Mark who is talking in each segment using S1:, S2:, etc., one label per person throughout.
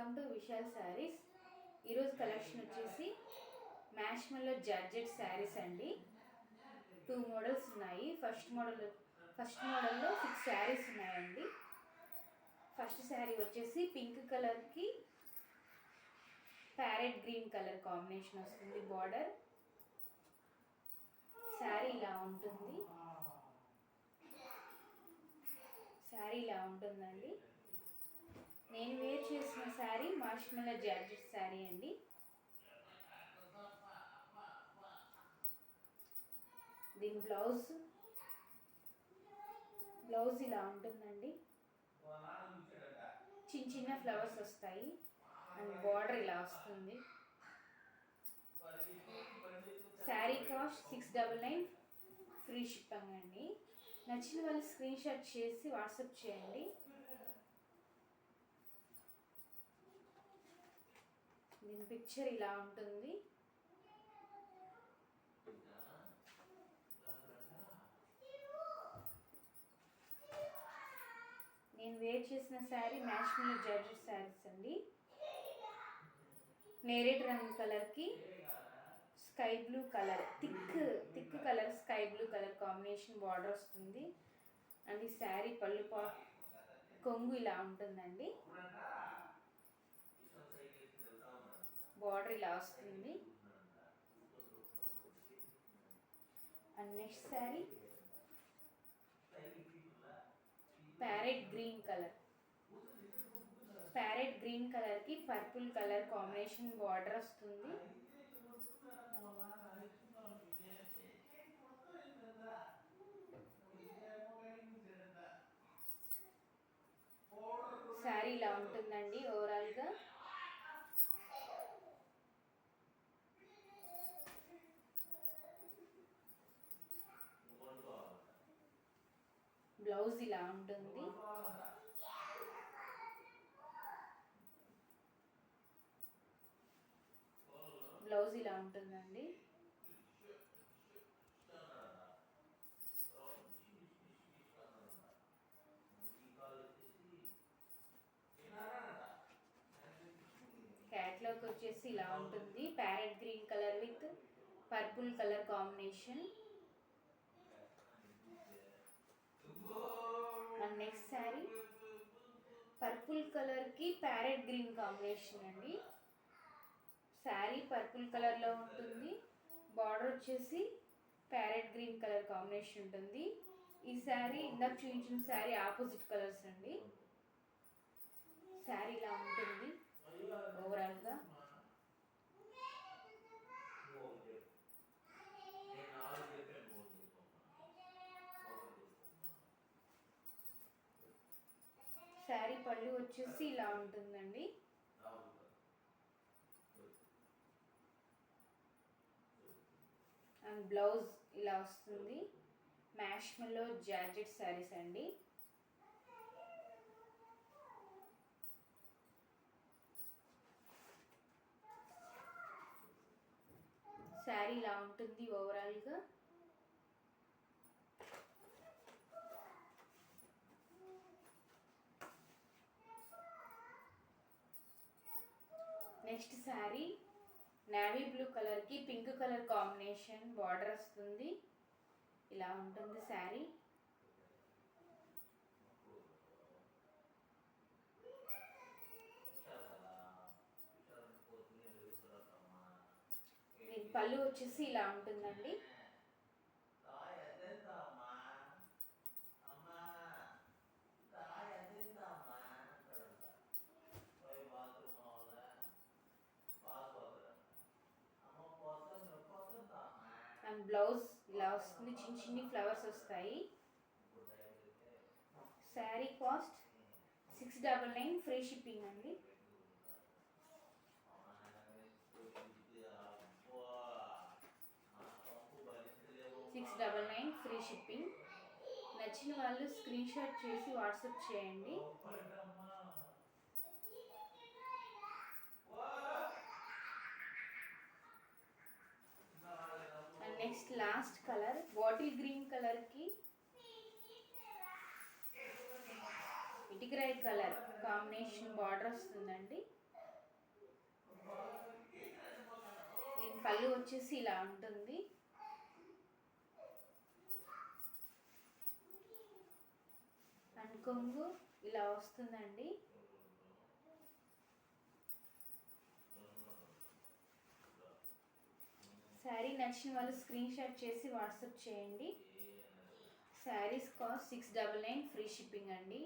S1: Welcome to Vishal saris. ఈరోజు collection వచ్చేసి marshmallow georgette saris అండి. 2 మోడల్స్ ఉన్నాయి. ఫస్ట్ మోడల్లో 6 శారీస్ ఉన్నాయండి. ఫస్ట్ శారీ వచ్చేసి పింక్ కలర్కి ప్యారెట్ గ్రీన్ కలర్ కాంబినేషన్ వస్తుంది. బార్డర్ శారీ ఇలా ఉంటుందండి. నేను వేర్ చేసిన శారీ మ్యాష్మెల్లో జార్జెట్ శారీ అండి. దీని బ్లౌజ్ ఇలా ఉంటుందండి. చిన్న ఫ్లవర్స్ వస్తాయి అండ్ బార్డర్ ఇలా వస్తుంది. శారీ కాస్ట్ 699, ఫ్రీ షిప్పింగ్ అండి. నచ్చిన వాళ్ళు స్క్రీన్ షాట్ చేసి వాట్సాప్ చేయండి. దీని పిక్చర్ ఇలా ఉంటుంది. నేను వేర్ చేసిన శారీ మ్యాష్మెల్లో జార్జెట్ శారీస్ అండి. నేరేడ్ రంగు కలర్కి sky blue colour thick colour sky blue colour combination border వస్తుంది. అండ్ ఈ శారీ పళ్ళు కొంగు ఇలా ఉంటుందండి. బార్డర్ ఇలా వస్తుంది. And next sari parrot green కలర్కి పర్పుల్ కలర్ కాంబినేషన్ బార్డర్ వస్తుంది. శారీ ఇలా ఉంటుందండి ఓవరాల్గా. బ్లౌజ్ ఇలా ఉంటుంది. బ్లౌజ్ ఇలా ఉంటుందండి. క్యాట్లాగ్ వచ్చేసి ఇలా ఉంటుంది. Parrot green colour with purple colour combination. And next sari purple కలర్కి ప్యారెట్ గ్రీన్ కాంబినేషన్ అండి. శారీ పర్పుల్ కలర్లో ఉంటుంది. బార్డర్ వచ్చేసి ప్యారెట్ గ్రీన్ కలర్ కాంబినేషన్ ఉంటుంది. ఈ శారీ ఇందాక చూపించిన శారీ ఆపోజిట్ కలర్స్ అండి. శారీ ఇలా ఉంటుంది ఓవరాల్గా. శారీ పళ్ళు వచ్చేసి ఇలా ఉంటుందండి. అండ్ బ్లౌజ్ ఇలా వస్తుంది. మ్యాష్మెల్లో జార్జెట్ శారీస్ అండి. శారీ ఇలా ఉంటుంది ఓవరాల్గా. నెక్స్ట్ శారీ నేవీ బ్లూ కలర్కి పింక్ కలర్ కాంబినేషన్ బార్డర్ వస్తుంది. ఇలా ఉంటుంది శారీ. దీని పళ్ళు వచ్చేసి ఇలా ఉంటుందండి. అండ్ బ్లౌజ్ ఇలా వస్తుంది. చిన్ని ఫ్లవర్స్ వస్తాయి. శారీ కాస్ట్ 699, ఫ్రీ షిప్పింగ్ అండి. $699, ఫ్రీ షిప్పింగ్. నచ్చిన వాళ్ళు స్క్రీన్ షాట్ చేసి వాట్సాప్ చేయండి. And next last colour bottle green కలర్కి ఇటుకరాయి కలర్ కాంబినేషన్ బార్డర్ వస్తుందండి. దీని పళ్ళు వచ్చేసి ఇలా ఉంటుంది. అండ్ కొంగు ఇలా వస్తుందండి. శారీ నచ్చిన వాళ్ళు స్క్రీన్ షాట్ చేసి వాట్సాప్ చేయండి. శారీస్ కాస్ట్ 699, ఫ్రీ షిప్పింగ్ అండి.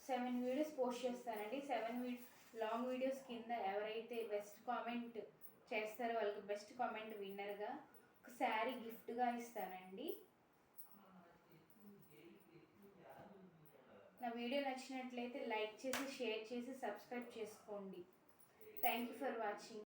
S1: 7 వీడియోస్ పోస్ట్ చేస్తానండి. 7 లాంగ్ వీడియోస్ కింద ఎవరైతే బెస్ట్ కామెంట్ చేస్తారో వాళ్ళకి బెస్ట్ కామెంట్ విన్నర్గా ఒక శారీ గిఫ్ట్గా ఇస్తానండి. నా వీడియో నచ్చినట్లయితే లైక్ చేసి, షేర్ చేసి, సబ్స్క్రైబ్ చేసుకోండి. Thank you for watching.